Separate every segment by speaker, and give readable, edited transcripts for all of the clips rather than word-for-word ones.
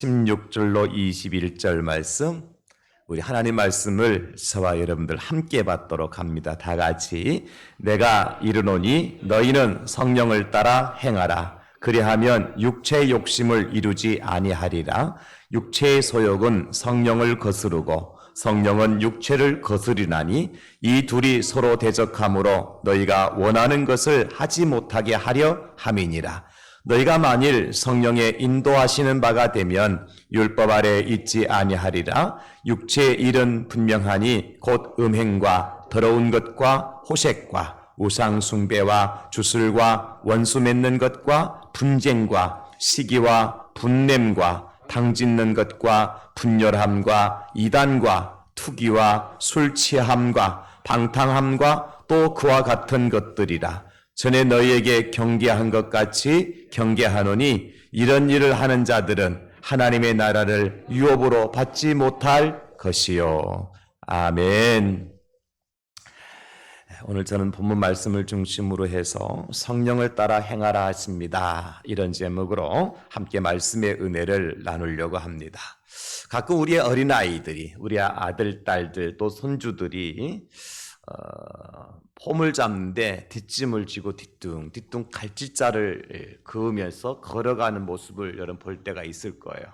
Speaker 1: 16절로 21절 말씀, 우리 하나님 말씀을 저와 여러분들 함께 받도록 합니다. 다 같이. 내가 이르노니 너희는 성령을 따라 행하라. 그리하면 육체의 욕심을 이루지 아니하리라. 육체의 소욕은 성령을 거스르고 성령은 육체를 거스리나니 이 둘이 서로 대적하므로 너희가 원하는 것을 하지 못하게 하려 함이니라. 너희가 만일 성령의 인도하시는 바가 되면 율법 아래 있지 아니하리라. 육체의 일은 분명하니 곧 음행과 더러운 것과 호색과 우상 숭배와 주술과 원수 맺는 것과 분쟁과 시기와 분냄과 당짓는 것과 분열함과 이단과 투기와 술 취함과 방탕함과 또 그와 같은 것들이라. 전에 너희에게 경계한 것 같이 경계하노니 이런 일을 하는 자들은 하나님의 나라를 유업으로 받지 못할 것이요. 아멘. 오늘 저는 본문 말씀을 중심으로 해서 성령을 따라 행하라 하십니다. 이런 제목으로 함께 말씀의 은혜를 나누려고 합니다. 가끔 우리의 어린아이들이, 우리 아들, 딸들 또 손주들이 폼을 잡는데 뒷짐을 지고 뒤뚱뒤뚱 갈짓자를 그으면서 걸어가는 모습을 여러분 볼 때가 있을 거예요.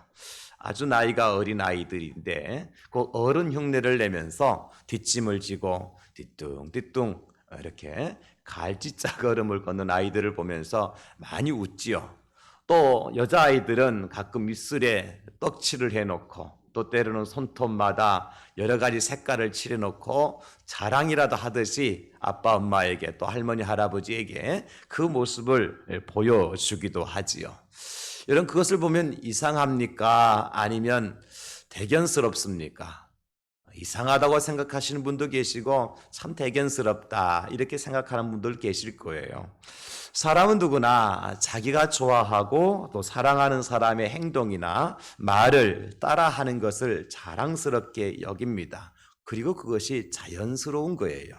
Speaker 1: 아주 나이가 어린 아이들인데 그 어른 흉내를 내면서 뒷짐을 지고 뒤뚱뒤뚱 이렇게 갈짓자 걸음을 걷는 아이들을 보면서 많이 웃지요. 또 여자아이들은 가끔 입술에 떡칠을 해놓고 또 때로는 손톱마다 여러 가지 색깔을 칠해놓고 자랑이라도 하듯이 아빠 엄마에게 또 할머니 할아버지에게 그 모습을 보여주기도 하지요. 여러분 그것을 보면 이상합니까? 아니면 대견스럽습니까? 이상하다고 생각하시는 분도 계시고 참 대견스럽다 이렇게 생각하는 분들 계실 거예요. 사람은 누구나 자기가 좋아하고 또 사랑하는 사람의 행동이나 말을 따라하는 것을 자랑스럽게 여깁니다. 그리고 그것이 자연스러운 거예요.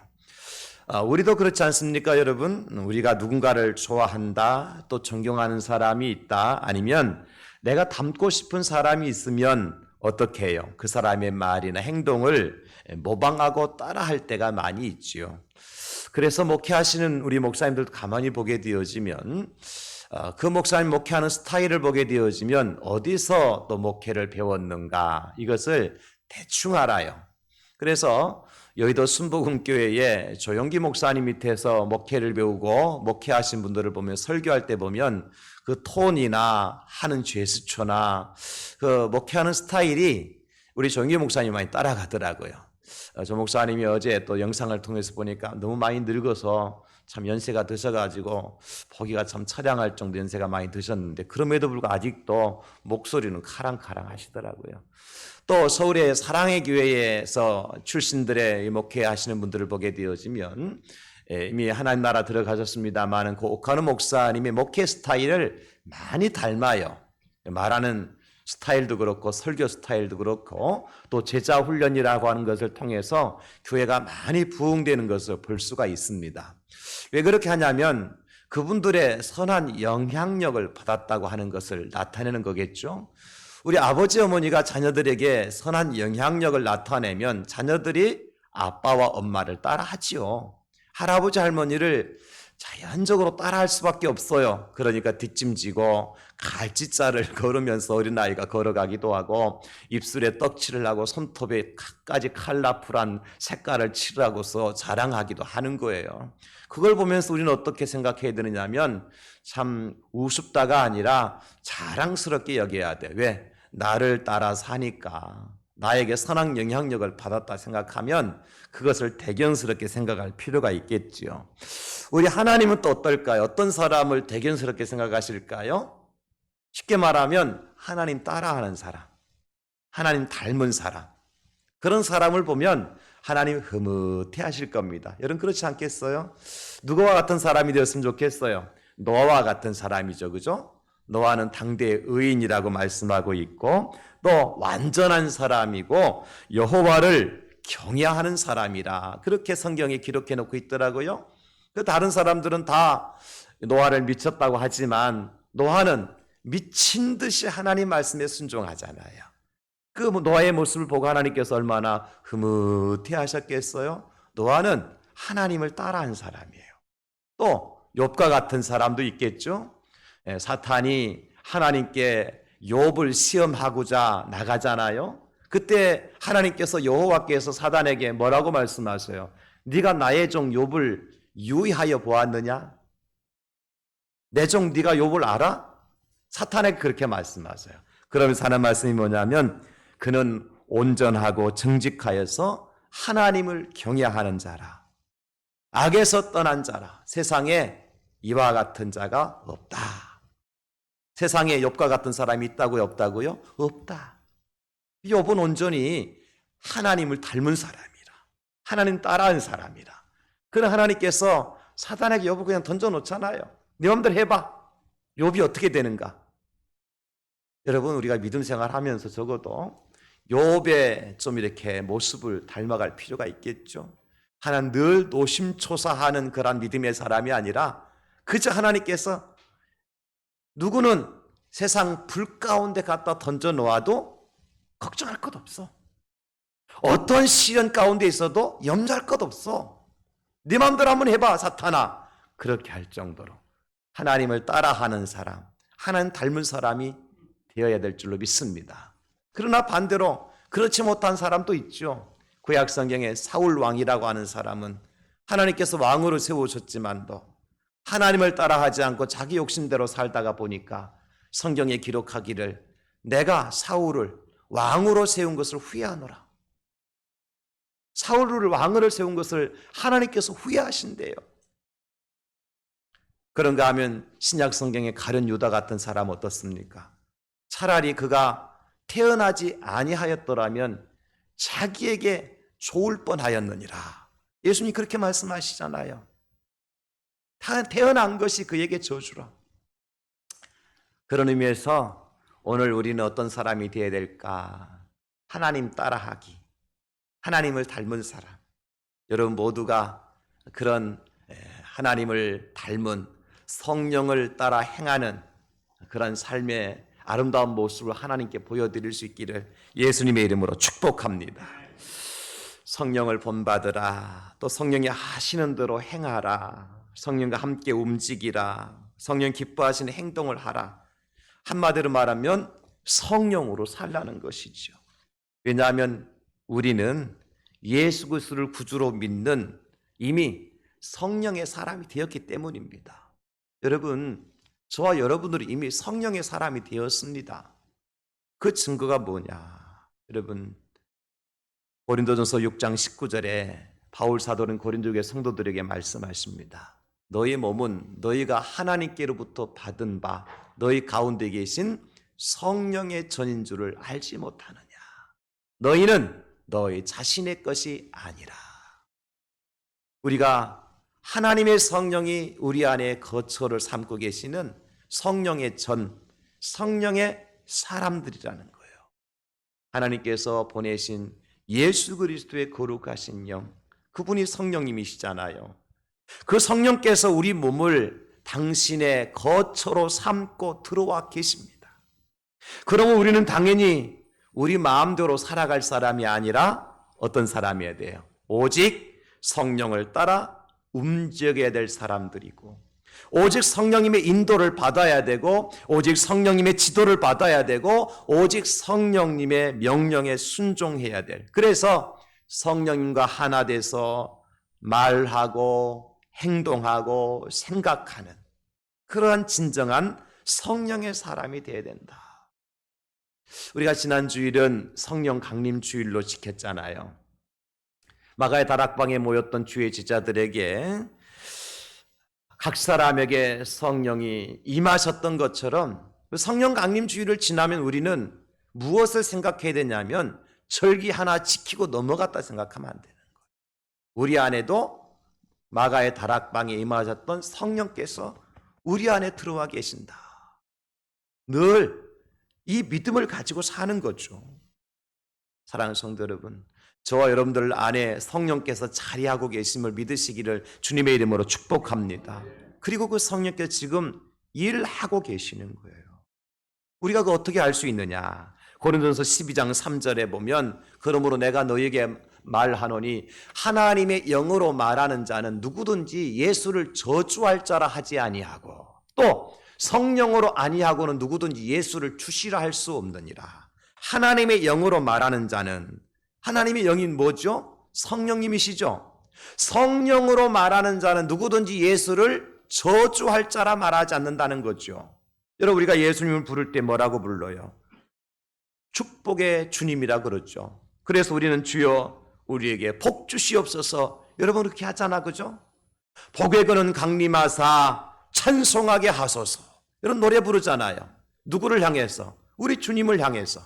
Speaker 1: 우리도 그렇지 않습니까, 여러분? 우리가 누군가를 좋아한다, 또 존경하는 사람이 있다, 아니면 내가 닮고 싶은 사람이 있으면 어떻게 해요? 그 사람의 말이나 행동을 모방하고 따라할 때가 많이 있지요. 그래서 목회하시는 우리 목사님들도 가만히 보게 되어지면 그 목사님 목회하는 스타일을 보게 되어지면 어디서 또 목회를 배웠는가 이것을 대충 알아요. 그래서 여의도 순복음교회에 조용기 목사님 밑에서 목회를 배우고 목회하신 분들을 보면 설교할 때 보면 그 톤이나 하는 제스처나 그 목회하는 스타일이 우리 조용기 목사님 많이 따라가더라고요. 조 목사님이 어제 또 영상을 통해서 보니까 너무 많이 늙어서 참 연세가 드셔가지고 보기가 참 처량할 정도 연세가 많이 드셨는데 그럼에도 불구하고 아직도 목소리는 카랑카랑 하시더라고요. 또 서울의 사랑의 교회에서 출신들의 목회하시는 분들을 보게 되어지면 이미 하나님 나라 들어가셨습니다만 그 옥하는 목사님의 목회 스타일을 많이 닮아요. 말하는 스타일도 그렇고 설교 스타일도 그렇고 또 제자 훈련이라고 하는 것을 통해서 교회가 많이 부흥되는 것을 볼 수가 있습니다. 왜 그렇게 하냐면 그분들의 선한 영향력을 받았다고 하는 것을 나타내는 거겠죠. 우리 아버지 어머니가 자녀들에게 선한 영향력을 나타내면 자녀들이 아빠와 엄마를 따라하지요. 할아버지 할머니를 자연적으로 따라할 수밖에 없어요. 그러니까 뒷짐지고 갈짓자를 걸으면서 어린아이가 걸어가기도 하고 입술에 떡칠을 하고 손톱에 끝까지 컬러풀한 색깔을 칠하고서 자랑하기도 하는 거예요. 그걸 보면서 우리는 어떻게 생각해야 되느냐면 참 우습다가 아니라 자랑스럽게 여겨야 돼. 왜? 나를 따라 사니까. 나에게 선한 영향력을 받았다 생각하면 그것을 대견스럽게 생각할 필요가 있겠지요. 우리 하나님은 또 어떨까요? 어떤 사람을 대견스럽게 생각하실까요? 쉽게 말하면 하나님 따라하는 사람, 하나님 닮은 사람, 그런 사람을 보면 하나님 흐뭇해 하실 겁니다. 여러분 그렇지 않겠어요? 누구와 같은 사람이 되었으면 좋겠어요? 노아와 같은 사람이죠, 그죠? 노아는 당대의 의인이라고 말씀하고 있고 또 완전한 사람이고 여호와를 경외하는 사람이라 그렇게 성경에 기록해 놓고 있더라고요. 그 다른 사람들은 다 노아를 미쳤다고 하지만 노아는 미친 듯이 하나님 말씀에 순종하잖아요. 그 노아의 모습을 보고 하나님께서 얼마나 흐뭇해 하셨겠어요? 노아는 하나님을 따라한 사람이에요. 또 욥과 같은 사람도 있겠죠. 사탄이 하나님께 욥을 시험하고자 나가잖아요. 그때 하나님께서 여호와께서 사단에게 뭐라고 말씀하세요? 네가 나의 종 욥을 유의하여 보았느냐? 내 종 네가 욥을 알아? 사탄에게 그렇게 말씀하세요. 그러면서 하는 말씀이 뭐냐면 그는 온전하고 정직하여서 하나님을 경외하는 자라. 악에서 떠난 자라. 세상에 이와 같은 자가 없다. 세상에 욥과 같은 사람이 있다고요? 없다고요? 없다. 욥은 온전히 하나님을 닮은 사람이라. 하나님 따라한 사람이라. 그러나 하나님께서 사단에게 욥을 그냥 던져놓잖아요. 네 마음대로 해봐. 욥이 어떻게 되는가? 여러분, 우리가 믿음 생활하면서 적어도 욥의 좀 이렇게 모습을 닮아갈 필요가 있겠죠. 하나님 늘 노심초사하는 그런 믿음의 사람이 아니라 그저 하나님께서 누구는 세상 불 가운데 갖다 던져 놓아도 걱정할 것 없어. 어떤 시련 가운데 있어도 염려할 것 없어. 네 마음대로 한번 해봐, 사탄아. 그렇게 할 정도로 하나님을 따라하는 사람, 하나님 닮은 사람이 되어야 될 줄로 믿습니다. 그러나 반대로 그렇지 못한 사람도 있죠. 구약 성경에 사울 왕이라고 하는 사람은 하나님께서 왕으로 세우셨지만도 하나님을 따라하지 않고 자기 욕심대로 살다가 보니까 성경에 기록하기를 내가 사울을 왕으로 세운 것을 후회하노라. 사울을 왕으로 세운 것을 하나님께서 후회하신대요. 그런가 하면 신약 성경에 가룟 유다 같은 사람 어떻습니까? 차라리 그가 태어나지 아니하였더라면 자기에게 좋을 뻔하였느니라. 예수님이 그렇게 말씀하시잖아요. 태어난 것이 그에게 저주라. 그런 의미에서 오늘 우리는 어떤 사람이 되어야 될까? 하나님 따라하기, 하나님을 닮은 사람. 여러분 모두가 그런 하나님을 닮은 성령을 따라 행하는 그런 삶의 아름다운 모습을 하나님께 보여드릴 수 있기를 예수님의 이름으로 축복합니다. 성령을 본받으라. 또 성령이 하시는 대로 행하라. 성령과 함께 움직이라. 성령 기뻐하시는 행동을 하라. 한마디로 말하면 성령으로 살라는 것이죠. 왜냐하면 우리는 예수 그리스도를 구주로 믿는 이미 성령의 사람이 되었기 때문입니다. 여러분, 저와 여러분들이 이미 성령의 사람이 되었습니다. 그 증거가 뭐냐? 여러분, 고린도전서 6장 19절에 바울 사도는 고린도 교회 성도들에게 말씀하십니다. 너희 몸은 너희가 하나님께로부터 받은 바 너희 가운데 계신 성령의 전인 줄을 알지 못하느냐? 너희는 너희 자신의 것이 아니라. 우리가 하나님의 성령이 우리 안에 거처를 삼고 계시는 성령의 전, 성령의 사람들이라는 거예요. 하나님께서 보내신 예수 그리스도의 거룩하신 영, 그분이 성령님이시잖아요. 그 성령께서 우리 몸을 당신의 거처로 삼고 들어와 계십니다. 그러면 우리는 당연히 우리 마음대로 살아갈 사람이 아니라 어떤 사람이어야 돼요? 오직 성령을 따라 움직여야 될 사람들이고, 오직 성령님의 인도를 받아야 되고, 오직 성령님의 지도를 받아야 되고, 오직 성령님의 명령에 순종해야 될, 그래서 성령님과 하나 돼서 말하고 행동하고 생각하는 그러한 진정한 성령의 사람이 되어야 된다. 우리가 지난 주일은 성령 강림 주일로 지켰잖아요. 마가의 다락방에 모였던 주의 제자들에게 각 사람에게 성령이 임하셨던 것처럼 성령 강림 주일을 지나면 우리는 무엇을 생각해야 되냐면 절기 하나 지키고 넘어갔다 생각하면 안 되는 거예요. 우리 안에도 마가의 다락방에 임하셨던 성령께서 우리 안에 들어와 계신다. 늘 이 믿음을 가지고 사는 거죠. 사랑하는 성도 여러분, 저와 여러분들 안에 성령께서 자리하고 계심을 믿으시기를 주님의 이름으로 축복합니다. 그리고 그 성령께서 지금 일하고 계시는 거예요. 우리가 그 어떻게 알 수 있느냐? 고린도전서 12장 3절에 보면 그러므로 내가 너에게 말하노니 하나님의 영으로 말하는 자는 누구든지 예수를 저주할 자라 하지 아니하고 또 성령으로 아니하고는 누구든지 예수를 주시라 할 수 없느니라. 하나님의 영으로 말하는 자는, 하나님의 영이 뭐죠? 성령님이시죠. 성령으로 말하는 자는 누구든지 예수를 저주할 자라 말하지 않는다는 거죠. 여러분, 우리가 예수님을 부를 때 뭐라고 불러요? 축복의 주님이라 그러죠. 그래서 우리는 주여 우리에게 복 주시옵소서, 여러분 그렇게 하잖아, 그죠? 복의 근원 강림하사 찬송하게 하소서, 이런 노래 부르잖아요. 누구를 향해서? 우리 주님을 향해서.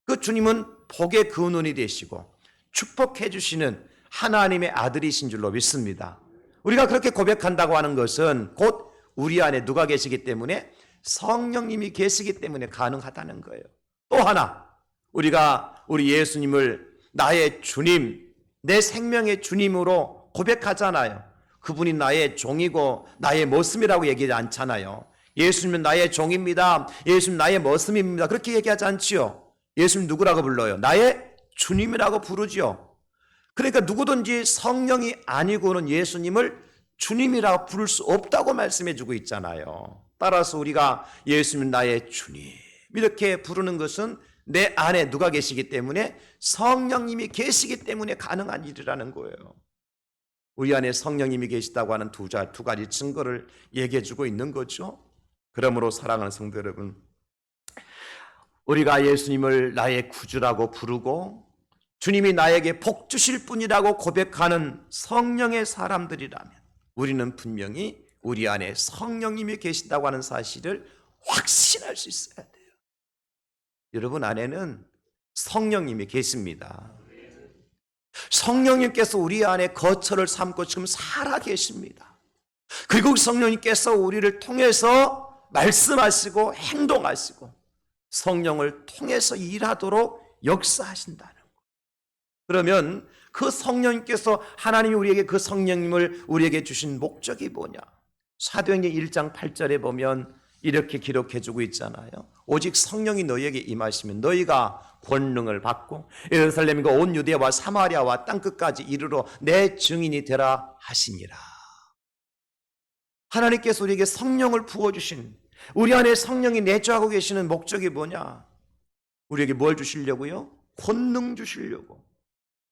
Speaker 1: 그 주님은 복의 근원이 되시고 축복해 주시는 하나님의 아들이신 줄로 믿습니다. 우리가 그렇게 고백한다고 하는 것은 곧 우리 안에 누가 계시기 때문에? 성령님이 계시기 때문에 가능하다는 거예요. 또 하나, 우리가 우리 예수님을 나의 주님, 내 생명의 주님으로 고백하잖아요. 그분이 나의 종이고 나의 머슴이라고 얘기하지 않잖아요. 예수님은 나의 종입니다, 예수님 나의 머슴입니다, 그렇게 얘기하지 않지요. 예수님 누구라고 불러요? 나의 주님이라고 부르지요. 그러니까 누구든지 성령이 아니고는 예수님을 주님이라고 부를 수 없다고 말씀해 주고 있잖아요. 따라서 우리가 예수님 나의 주님 이렇게 부르는 것은 내 안에 누가 계시기 때문에? 성령님이 계시기 때문에 가능한 일이라는 거예요. 우리 안에 성령님이 계시다고 하는 두 가지 증거를 얘기해 주고 있는 거죠. 그러므로 사랑하는 성도 여러분, 우리가 예수님을 나의 구주라고 부르고 주님이 나에게 복 주실 분이라고 고백하는 성령의 사람들이라면 우리는 분명히 우리 안에 성령님이 계신다고 하는 사실을 확신할 수 있어야 돼요. 여러분 안에는 성령님이 계십니다. 성령님께서 우리 안에 거처를 삼고 지금 살아 계십니다. 그리고 성령님께서 우리를 통해서 말씀하시고 행동하시고 성령을 통해서 일하도록 역사하신다는 거예요. 그러면 그 성령님께서, 하나님이 우리에게 그 성령님을 우리에게 주신 목적이 뭐냐? 사도행전 1장 8절에 보면 이렇게 기록해 주고 있잖아요. 오직 성령이 너희에게 임하시면 너희가 권능을 받고 예루살렘과 온 유대와 사마리아와 땅끝까지 이르러 내 증인이 되라 하시니라. 하나님께서 우리에게 성령을 부어주신, 우리 안에 성령이 내주하고 계시는 목적이 뭐냐? 우리에게 뭘 주시려고요? 권능 주시려고.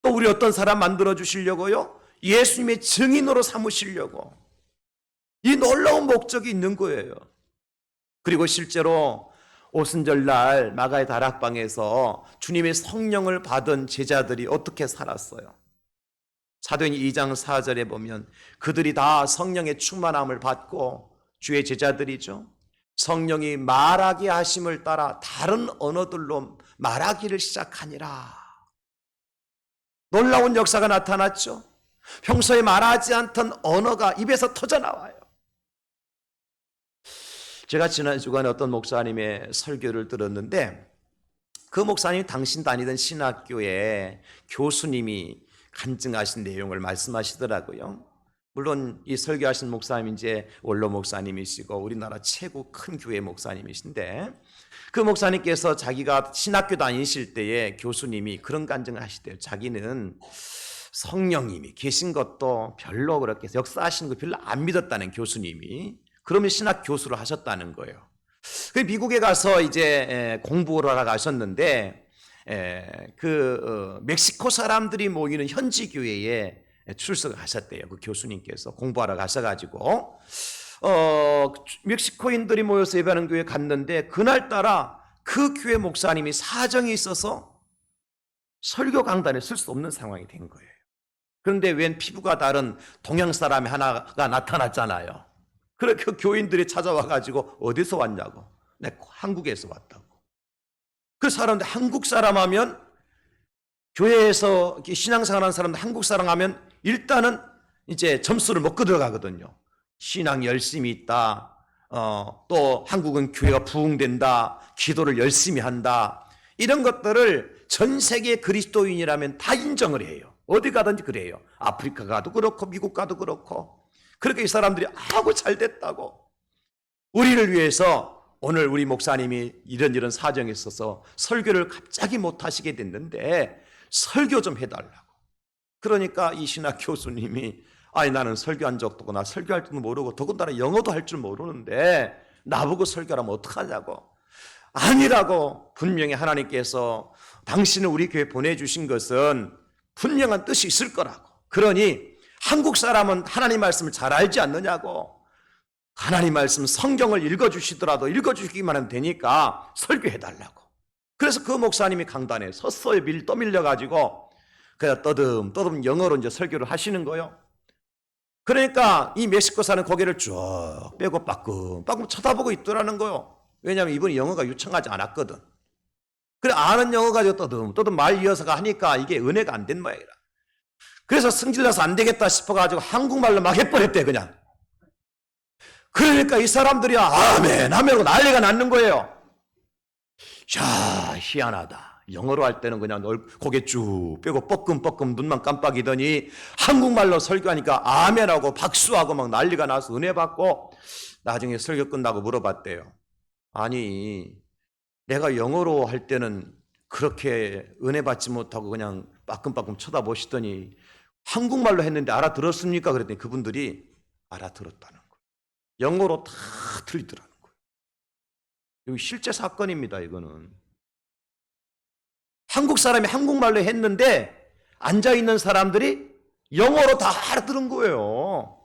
Speaker 1: 또 우리 어떤 사람 만들어 주시려고요? 예수님의 증인으로 삼으시려고. 이 놀라운 목적이 있는 거예요. 그리고 실제로 오순절날 마가의 다락방에서 주님의 성령을 받은 제자들이 어떻게 살았어요? 사도행전 2장 4절에 보면 그들이 다 성령의 충만함을 받고, 주의 제자들이죠, 성령이 말하게 하심을 따라 다른 언어들로 말하기를 시작하니라. 놀라운 역사가 나타났죠. 평소에 말하지 않던 언어가 입에서 터져나와요. 제가 지난 주간에 어떤 목사님의 설교를 들었는데 그 목사님이 당신 다니던 신학교의 교수님이 간증하신 내용을 말씀하시더라고요. 물론 이 설교하신 목사님이 이제 원로 목사님이시고 우리나라 최고 큰 교회 목사님이신데, 그 목사님께서 자기가 신학교 다니실 때에 교수님이 그런 간증을 하시대요. 자기는 성령님이 계신 것도 별로 그렇게 역사하시는 거 별로 안 믿었다는 교수님이, 그러면 신학 교수를 하셨다는 거예요. 그 미국에 가서 이제 공부를 하러 가셨는데 멕시코 사람들이 모이는 현지 교회에 출석을 하셨대요. 그 교수님께서 공부하러 가셔가지고 멕시코인들이 모여서 예배하는 교회에 갔는데 그날따라 그 교회 목사님이 사정이 있어서 설교 강단에 쓸 수 없는 상황이 된 거예요. 그런데 웬 피부가 다른 동양 사람이 하나가 나타났잖아요. 그래 그 교인들이 찾아와가지고 어디서 왔냐고. 내 한국에서 왔다고. 그 사람들 한국 사람 하면, 교회에서 신앙생활하는 사람들 한국 사람 하면 일단은 이제 점수를 먹고 들어가거든요. 신앙 열심히 있다, 또 한국은 교회가 부흥된다, 기도를 열심히 한다, 이런 것들을 전 세계 그리스도인이라면 다 인정을 해요. 어디 가든지 그래요. 아프리카 가도 그렇고 미국 가도 그렇고. 그렇게 이 사람들이 아고 잘 됐다고, 우리를 위해서 오늘 우리 목사님이 이런 사정이 있어서 설교를 갑자기 못 하시게 됐는데 설교 좀 해달라고. 그러니까 이 신학 교수님이 아니 나는 설교한 적도 없고 나 설교할 줄도 모르고 더군다나 영어도 할 줄 모르는데 나보고 설교하면 어떡하냐고. 아니라고. 분명히 하나님께서 당신을 우리 교회에 보내주신 것은 분명한 뜻이 있을 거라고. 그러니 한국 사람은 하나님 말씀을 잘 알지 않느냐고. 하나님 말씀 성경을 읽어주시더라도 읽어주기만 하면 되니까 설교해달라고. 그래서 그 목사님이 강단에 섰어요. 떠밀려가지고 그냥 떠듬 영어로 이제 설교를 하시는 거예요. 그러니까 이 멕시코 사는 고개를 쭉 빼고 빠끔빠끔 쳐다보고 있더라는 거예요. 왜냐하면 이분이 영어가 유창하지 않았거든. 그래 아는 영어 가지고 떠듬 말 이어서가 하니까 이게 은혜가 안 된 모양이라. 그래서 승질나서 안 되겠다 싶어가지고 한국말로 막 해버렸대 그냥. 그러니까 이 사람들이 아멘 하고 난리가 났는 거예요. 야 희한하다. 영어로 할 때는 그냥 고개 쭉 빼고 뻐끔뻐끔 눈만 깜빡이더니 한국말로 설교하니까 아멘하고 박수하고 막 난리가 나서 은혜 받고 나중에 설교 끝나고 물어봤대요. 아니 내가 영어로 할 때는 그렇게 은혜 받지 못하고 그냥 빠끔빠끔 쳐다보시더니 한국말로 했는데 알아들었습니까? 그랬더니 그분들이 알아들었다는 거예요. 영어로 다 들리더라는 거예요. 이거 실제 사건입니다. 이거는 한국 사람이 한국말로 했는데 앉아있는 사람들이 영어로 다 알아들은 거예요.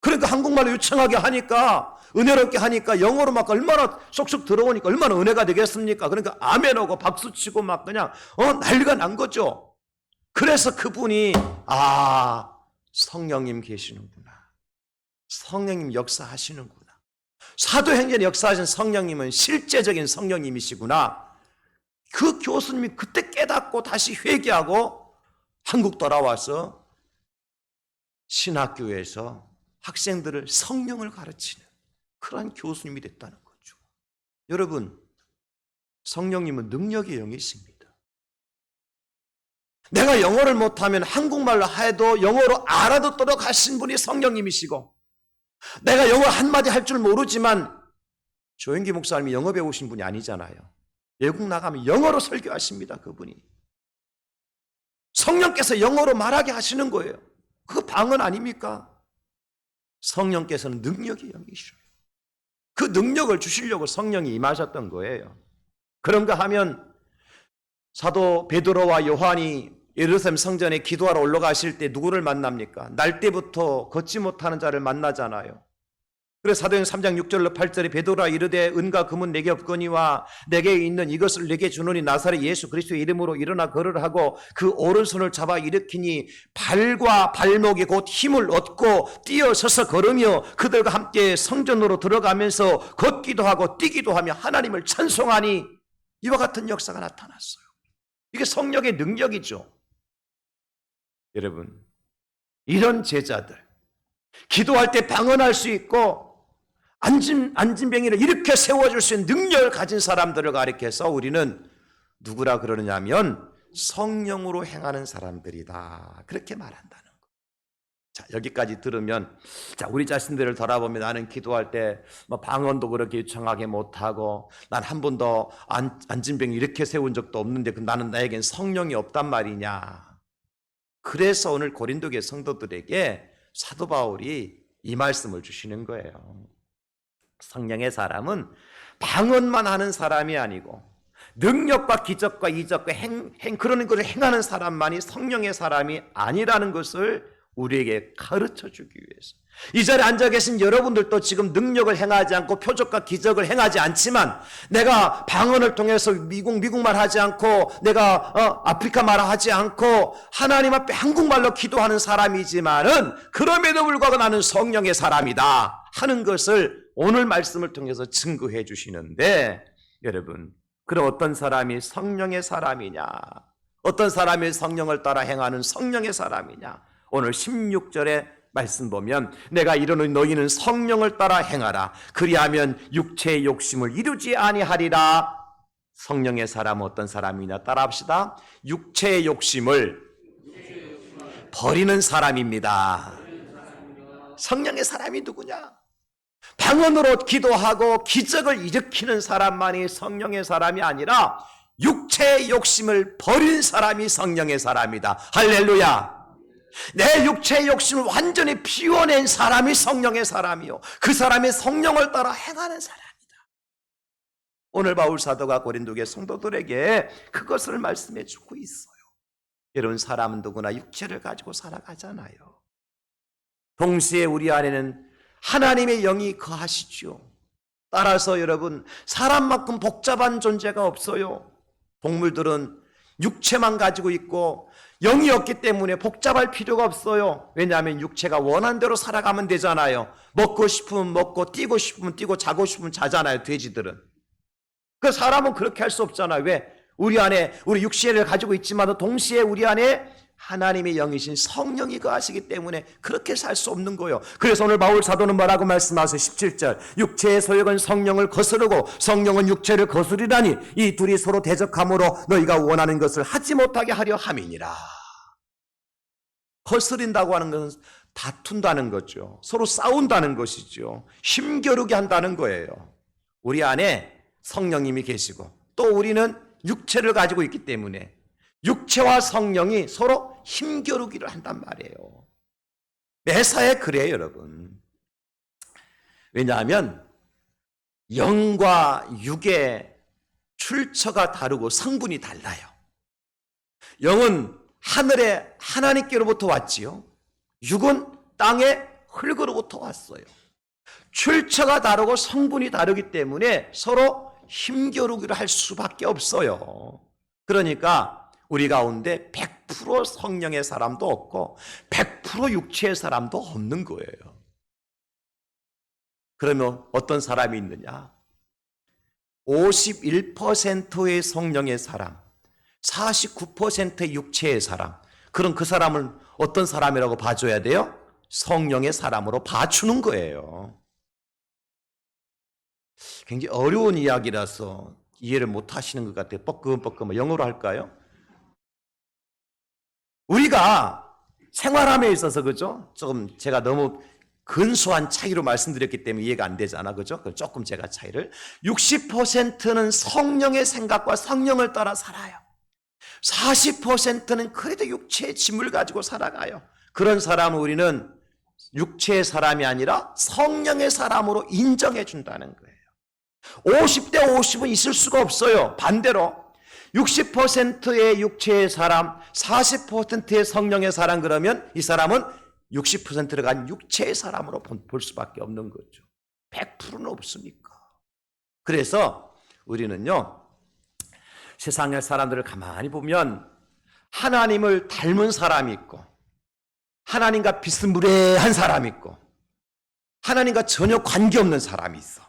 Speaker 1: 그러니까 한국말로 유창하게 하니까 은혜롭게 하니까 영어로 막 얼마나 쏙쏙 들어오니까 얼마나 은혜가 되겠습니까? 그러니까 아멘하고 박수치고 막 그냥 난리가 난 거죠. 그래서 그분이 성령님 계시는구나. 성령님 역사하시는구나. 사도행전에 역사하신 성령님은 실제적인 성령님이시구나. 그 교수님이 그때 깨닫고 다시 회개하고 한국 돌아와서 신학교에서 학생들을 성령을 가르치는 그러한 교수님이 됐다는 거죠. 여러분, 성령님은 능력의 영이십니다. 내가 영어를 못하면 한국말로 해도 영어로 알아듣도록 하신 분이 성령님이시고, 내가 영어 한마디 할 줄 모르지만 조영기 목사님이 영어 배우신 분이 아니잖아요. 외국 나가면 영어로 설교하십니다. 그분이. 성령께서 영어로 말하게 하시는 거예요. 그 방언 아닙니까? 성령께서는 능력의 영이셔요. 그 능력을 주시려고 성령이 임하셨던 거예요. 그런가 하면 사도 베드로와 요한이 예루살렘 성전에 기도하러 올라가실 때 누구를 만납니까? 날 때부터 걷지 못하는 자를 만나잖아요. 그래서 사도행전 3장 6절로 8절에 베드로가 이르되 은과 금은 내게 없거니와 내게 있는 이것을 내게 주노니 나사렛 예수 그리스도의 이름으로 일어나 걸으라 하고 그 오른손을 잡아 일으키니 발과 발목에 곧 힘을 얻고 뛰어서서 걸으며 그들과 함께 성전으로 들어가면서 걷기도 하고 뛰기도 하며 하나님을 찬송하니 이와 같은 역사가 나타났어요. 이게 성령의 능력이죠. 여러분, 이런 제자들 기도할 때 방언할 수 있고 앉은 병이를 일으켜 세워줄 수 있는 능력을 가진 사람들을 가리켜서 우리는 누구라 그러느냐 하면 성령으로 행하는 사람들이다. 그렇게 말한다는 거예요. 자, 여기까지 들으면 우리 자신들을 돌아보면 나는 기도할 때 방언도 그렇게 유창하게 못하고 난 한 번도 앉은 병 일으켜 세운 적도 없는데 나는 나에겐 성령이 없단 말이냐. 그래서 오늘 고린도교회 성도들에게 사도 바울이 이 말씀을 주시는 거예요. 성령의 사람은 방언만 하는 사람이 아니고 능력과 기적과 이적과 그런 것을 행하는 사람만이 성령의 사람이 아니라는 것을 우리에게 가르쳐 주기 위해서. 이 자리에 앉아 계신 여러분들도 지금 능력을 행하지 않고 표적과 기적을 행하지 않지만 내가 방언을 통해서 미국말 하지 않고 내가 아프리카 말 하지 않고 하나님 앞에 한국말로 기도하는 사람이지만은 그럼에도 불구하고 나는 성령의 사람이다 하는 것을 오늘 말씀을 통해서 증거해 주시는데, 여러분, 그럼 어떤 사람이 성령의 사람이냐, 어떤 사람이 성령을 따라 행하는 성령의 사람이냐. 오늘 16절에 말씀 보면 내가 이르노니 너희는 성령을 따라 행하라. 그리하면 육체의 욕심을 이루지 아니하리라. 성령의 사람은 어떤 사람이냐 따라합시다. 육체의 욕심을 버리는 사람입니다. 성령의 사람이 누구냐? 방언으로 기도하고 기적을 일으키는 사람만이 성령의 사람이 아니라 육체의 욕심을 버린 사람이 성령의 사람이다. 할렐루야. 내 육체의 욕심을 완전히 비워낸 사람이 성령의 사람이요, 그 사람이 성령을 따라 행하는 사람이다. 오늘 바울 사도가 고린도교회 성도들에게 그것을 말씀해 주고 있어요. 여러분, 사람은 누구나 육체를 가지고 살아가잖아요. 동시에 우리 안에는 하나님의 영이 거하시죠. 따라서 여러분, 사람만큼 복잡한 존재가 없어요. 동물들은 육체만 가지고 있고 영이 없기 때문에 복잡할 필요가 없어요. 왜냐하면 육체가 원하는 대로 살아가면 되잖아요. 먹고 싶으면 먹고, 뛰고 싶으면 뛰고, 자고 싶으면 자잖아요, 돼지들은. 그 사람은 그렇게 할 수 없잖아요. 왜? 우리 안에 우리 육체를 가지고 있지만 동시에 우리 안에 하나님의 영이신 성령이 거하시기 때문에 그렇게 살 수 없는 거예요. 그래서 오늘 바울 사도는 뭐라고 말씀하세요? 17절, 육체의 소욕은 성령을 거스르고 성령은 육체를 거스르라니 이 둘이 서로 대적함으로 너희가 원하는 것을 하지 못하게 하려 함이니라. 거스린다고 하는 것은 다툰다는 거죠. 서로 싸운다는 것이죠. 힘겨루게 한다는 거예요. 우리 안에 성령님이 계시고 또 우리는 육체를 가지고 있기 때문에 육체와 성령이 서로 힘겨루기를 한단 말이에요. 매사에 그래요, 여러분. 왜냐하면 영과 육의 출처가 다르고 성분이 달라요. 영은 하늘에 하나님께로부터 왔지요. 육은 땅의 흙으로부터 왔어요. 출처가 다르고 성분이 다르기 때문에 서로 힘겨루기를 할 수밖에 없어요. 그러니까 우리 가운데 100% 성령의 사람도 없고 100% 육체의 사람도 없는 거예요. 그러면 어떤 사람이 있느냐? 51%의 성령의 사람, 49%의 육체의 사람. 그럼 그 사람을 어떤 사람이라고 봐줘야 돼요? 성령의 사람으로 봐주는 거예요. 굉장히 어려운 이야기라서 이해를 못 하시는 것 같아요. 뻐끔뻐끔. 영어로 할까요? 우리가 생활함에 있어서, 그죠? 조금 제가 너무 근소한 차이로 말씀드렸기 때문에 이해가 안 되잖아, 그죠? 그럼 조금 제가 차이를. 60%는 성령의 생각과 성령을 따라 살아요. 40%는 그래도 육체의 짐을 가지고 살아가요. 그런 사람을 우리는 육체의 사람이 아니라 성령의 사람으로 인정해 준다는 거예요. 50대 50은 있을 수가 없어요. 반대로 60%의 육체의 사람, 40%의 성령의 사람, 그러면 이 사람은 60%를 간 육체의 사람으로 볼 수밖에 없는 거죠. 100%는 없습니까? 그래서 우리는요, 세상의 사람들을 가만히 보면 하나님을 닮은 사람이 있고 하나님과 비스무리한 사람이 있고 하나님과 전혀 관계없는 사람이 있어.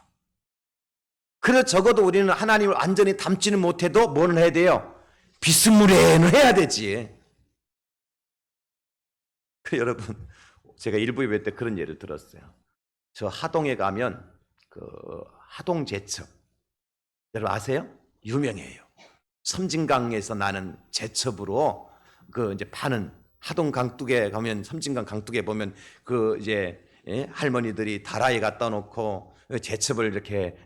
Speaker 1: 그래서 적어도 우리는 하나님을 완전히 닮지는 못해도 뭘 해야 돼요? 비스무리는 해야 되지. 여러분, 제가 일부 예배 때 그런 예를 들었어요. 저 하동에 가면 그 하동 제첩, 여러분 아세요? 유명해요. 섬진강에서 나는 제첩으로 그 이제 파는, 하동 강둑에 가면 섬진강 강둑에 보면 그 이제 할머니들이 다라이 갖다 놓고 제첩을 이렇게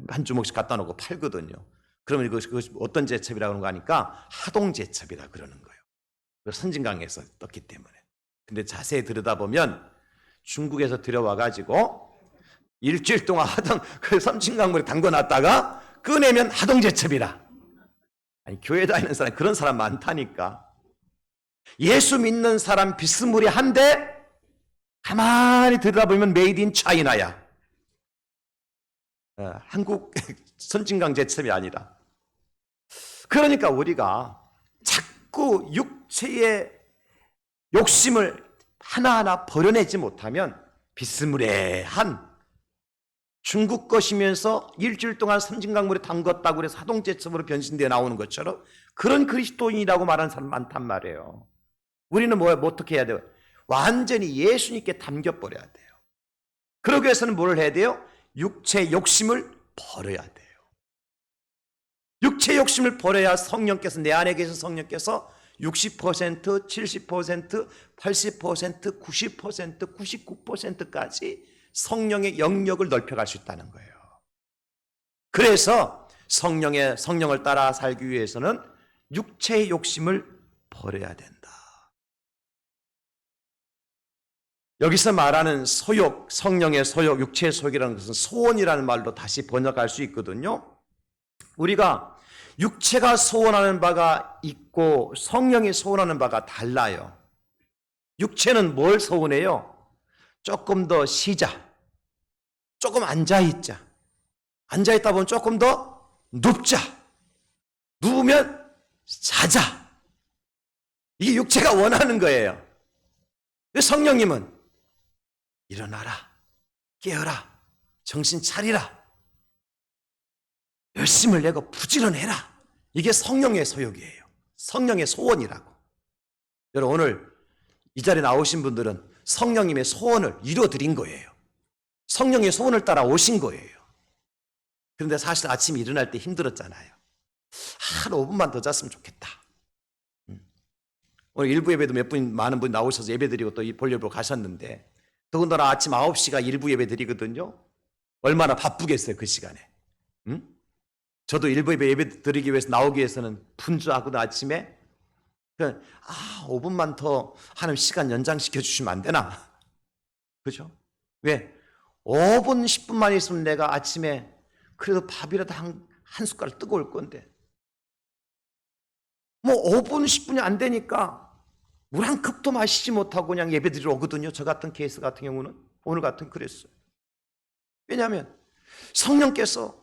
Speaker 1: 한 주먹씩 갖다 놓고 팔거든요. 그러면 그것이 어떤 제첩이라고 그러는 거 아니까 하동 제첩이라 그러는 거예요. 섬진강에서 떴기 때문에. 근데 자세히 들여다보면 중국에서 들여와가지고 일주일 동안 하던 그 섬진강물에 담궈놨다가 꺼내면 하동 제첩이라. 아니, 교회 다니는 사람, 그런 사람 많다니까. 예수 믿는 사람 비스무리한데 가만히 들여다보면 메이드 인 차이나야. 한국 섬진강 제첩이 아니라. 그러니까 우리가 자꾸 육체의 욕심을 하나하나 버려내지 못하면 비스무리한 중국 것이면서 일주일 동안 섬진강물에 담궜다고 해서 하동제첩으로 변신되어 나오는 것처럼 그런 그리스도인이라고 말하는 사람 많단 말이에요. 우리는 뭐 어떻게 해야 돼요? 완전히 예수님께 담겨버려야 돼요. 그러기 위해서는 뭘 해야 돼요? 육체의 욕심을 버려야 돼요. 육체의 욕심을 버려야 성령께서, 내 안에 계신 성령께서 60%, 70%, 80%, 90%, 99%까지 성령의 영역을 넓혀갈 수 있다는 거예요. 그래서 성령을 따라 살기 위해서는 육체의 욕심을 버려야 된다. 여기서 말하는 소욕, 성령의 소욕, 육체의 소욕이라는 것은 소원이라는 말로 다시 번역할 수 있거든요. 우리가 육체가 소원하는 바가 있고 성령이 소원하는 바가 달라요. 육체는 뭘 소원해요? 조금 더 쉬자, 조금 앉아있자, 앉아있다 보면 조금 더 눕자, 누우면 자자. 이게 육체가 원하는 거예요. 성령님은 일어나라, 깨어라, 정신 차리라, 열심을 내고 부지런해라. 이게 성령의 소욕이에요. 성령의 소원이라고. 여러분, 오늘 이 자리에 나오신 분들은 성령님의 소원을 이루어드린 거예요. 성령의 소원을 따라 오신 거예요. 그런데 사실 아침에 일어날 때 힘들었잖아요. 한 5분만 더 잤으면 좋겠다. 오늘 일부 예배도 많은 분이 나오셔서 예배 드리고 또 볼일 보러 가셨는데, 더군다나 아침 9시가 일부 예배 드리거든요. 얼마나 바쁘겠어요, 그 시간에. 저도 일부 예배 드리기 위해서 나오기 위해서는 분주하거든. 아침에 5분만 더 하는 시간 연장시켜 주시면 안 되나? 그죠? 왜? 5분 10분만 있으면 내가 아침에 그래도 밥이라도 한 숟가락 뜨거울 건데, 뭐 5분 10분이 안 되니까 물 한 컵도 마시지 못하고 그냥 예배 드리러 오거든요. 저 같은 케이스 같은 경우는 오늘 같은 그랬어요. 왜냐하면 성령께서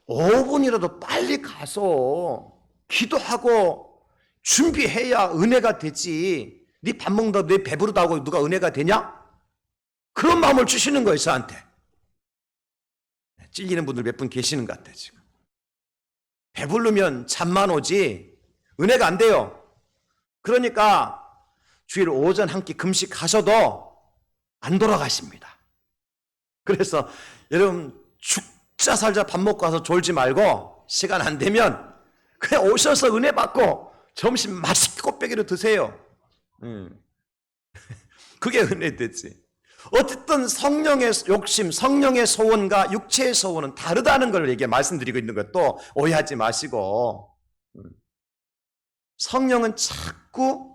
Speaker 1: 5분이라도 빨리 가서 기도하고 준비해야 은혜가 되지. 네 밥 먹는다 내 배부르다고 누가 은혜가 되냐? 그런 마음을 주시는 거예요, 저한테. 찔리는 분들 몇 분 계시는 것 같아요, 지금. 배부르면 잠만 오지 은혜가 안 돼요. 그러니까 주일 오전 한 끼 금식하셔도 안 돌아가십니다. 그래서 여러분 죽자 살자 밥 먹고 와서 졸지 말고 시간 안 되면 그냥 오셔서 은혜 받고 점심 맛있게 꽃배기로 드세요. 그게 은혜 되지. 어쨌든 성령의 욕심, 성령의 소원과 육체의 소원은 다르다는 걸 말씀드리고 있는 것도 오해하지 마시고, 성령은 자꾸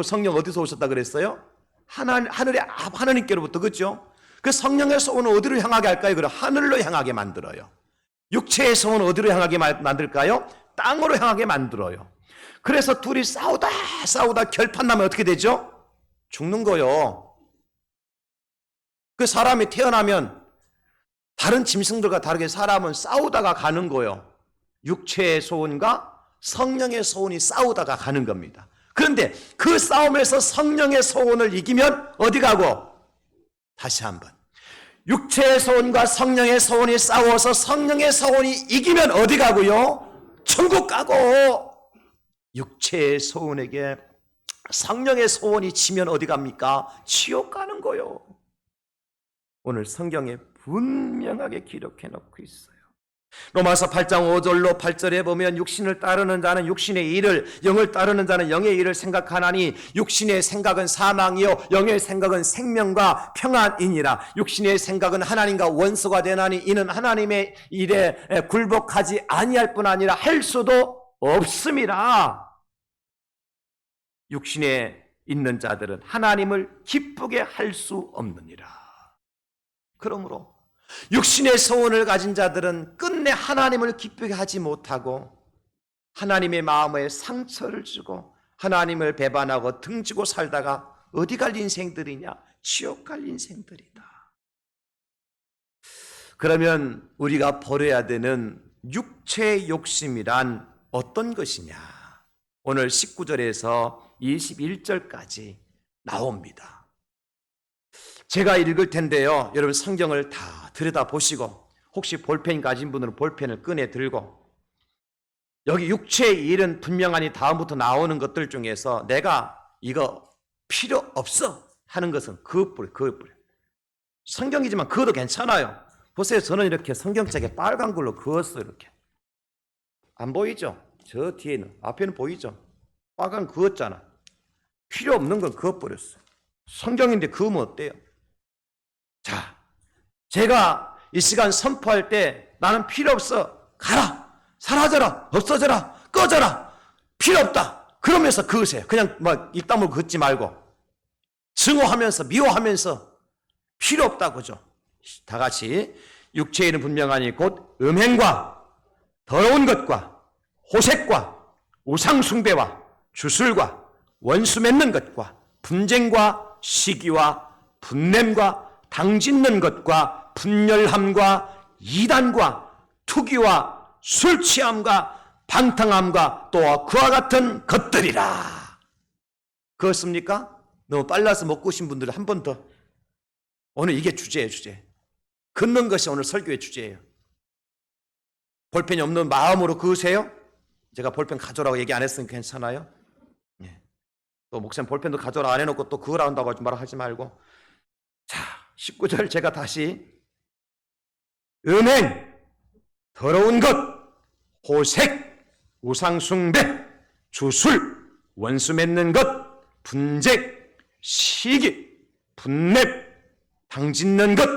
Speaker 1: 성령 어디서 오셨다 그랬어요? 하나님께로부터, 그렇죠? 그 성령의 소원은 어디로 향하게 할까요? 그럼 하늘로 향하게 만들어요. 육체의 소원은 어디로 향하게 만들까요? 땅으로 향하게 만들어요. 그래서 둘이 싸우다 결판 나면 어떻게 되죠? 죽는 거요. 그 사람이 태어나면 다른 짐승들과 다르게 사람은 싸우다가 가는 거요. 육체의 소원과 성령의 소원이 싸우다가 가는 겁니다. 그런데 그 싸움에서 성령의 소원을 이기면 어디 가고? 다시 한번, 육체의 소원과 성령의 소원이 싸워서 성령의 소원이 이기면 어디 가고요? 천국 가고. 육체의 소원에게 성령의 소원이 지면 어디 갑니까? 지옥 가는 거요. 오늘 성경에 분명하게 기록해 놓고 있어요. 로마서 8장 5절로 8절에 보면 육신을 따르는 자는 육신의 일을, 영을 따르는 자는 영의 일을 생각하나니 육신의 생각은 사망이요 영의 생각은 생명과 평안이니라. 육신의 생각은 하나님과 원수가 되나니 이는 하나님의 일에 굴복하지 아니할 뿐 아니라 할 수도 없음이라. 육신에 있는 자들은 하나님을 기쁘게 할 수 없느니라. 그러므로 육신의 소원을 가진 자들은 끝내 하나님을 기쁘게 하지 못하고 하나님의 마음에 상처를 주고 하나님을 배반하고 등지고 살다가 어디 갈 인생들이냐? 지옥 갈 인생들이다. 그러면 우리가 버려야 되는 육체의 욕심이란 어떤 것이냐? 오늘 19절에서 21절까지 나옵니다. 제가 읽을 텐데요, 여러분 성경을 다 들여다보시고 혹시 볼펜 가진 분들은 볼펜을 꺼내 들고, 여기 육체의 일은 분명하니 다음부터 나오는 것들 중에서 내가 이거 필요 없어 하는 것은 그것뿐이에요. 성경이지만 그것도 괜찮아요. 보세요, 저는 이렇게 성경책에 빨간 걸로 그었어요. 이렇게 안 보이죠? 저 뒤에는, 앞에는 보이죠? 빨간 그었잖아. 필요 없는 건 그어버렸어요. 성경인데 그으면 어때요? 자, 제가 이 시간 선포할 때 나는 필요 없어. 가라. 사라져라. 없어져라. 꺼져라. 필요 없다. 그러면서 그으세요. 그냥 막 입다물고 긋지 말고. 증오하면서 미워하면서 필요 없다고 그죠. 다 같이 육체의 일은 분명하니 곧 음행과 더러운 것과 호색과 우상숭배와 주술과 원수 맺는 것과 분쟁과 시기와 분냄과 당짓는 것과 분열함과 이단과 투기와 술취함과 방탕함과 또 그와 같은 것들이라. 그렇습니까? 너무 빨라서 못 구신 분들은 한 번 더. 오늘 이게 주제예요, 주제. 긋는 것이 오늘 설교의 주제예요. 볼펜이 없는 마음으로 그으세요. 제가 볼펜 가져오라고 얘기 안 했으면 괜찮아요? 예. 또 목사님 볼펜도 가져오라 안 해놓고 또 그으라 한다고 말하지 말고. 자, 19절 제가 다시 음행, 더러운 것, 호색, 우상숭배, 주술, 원수 맺는 것, 분쟁, 시기, 분냄, 당짓는 것,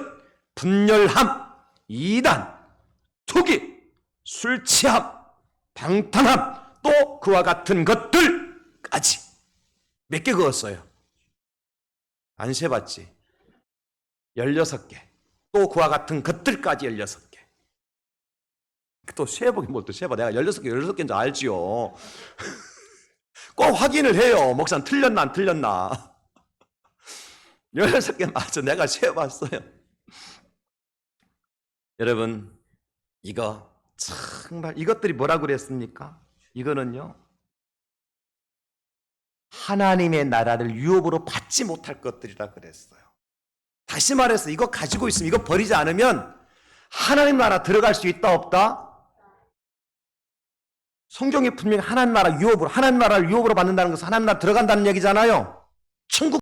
Speaker 1: 분열함, 이단, 투기, 술취함, 방탕함, 또 그와 같은 것들까지. 몇 개 그었어요? 안 세봤지? 16개. 또 그와 같은 것들까지 16개. 또 세보긴 뭘 또 세봐. 내가 16개, 16개인 줄 알지요. 꼭 확인을 해요. 목사님 틀렸나 안 틀렸나. 16개 맞아. 내가 세봤어요. 여러분, 이거 정말 이것들이 뭐라고 그랬습니까? 이거는요, 하나님의 나라를 유업으로 받지 못할 것들이라 그랬어요. 다시 말해서 이거 가지고 있으면, 이거 버리지 않으면 하나님 나라 들어갈 수 있다 없다? 성경에 분명히 하나님 나라 유업으로, 하나님 나라를 유업으로 받는다는 것은 하나님 나라 들어간다는 얘기잖아요. 천국